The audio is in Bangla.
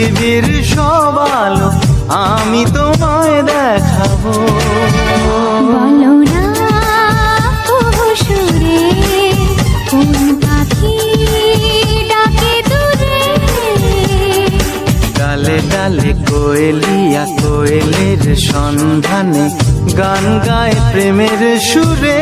পৃথিবীর সব আলো আমি তোমায় দেখাবো। বলো না সুরে কোন পাখি ডাকে দূরে। ডালে ডালে কোয়েলিয়া কোয়েলের সন্ধানে গান গায় প্রেমের সুরে।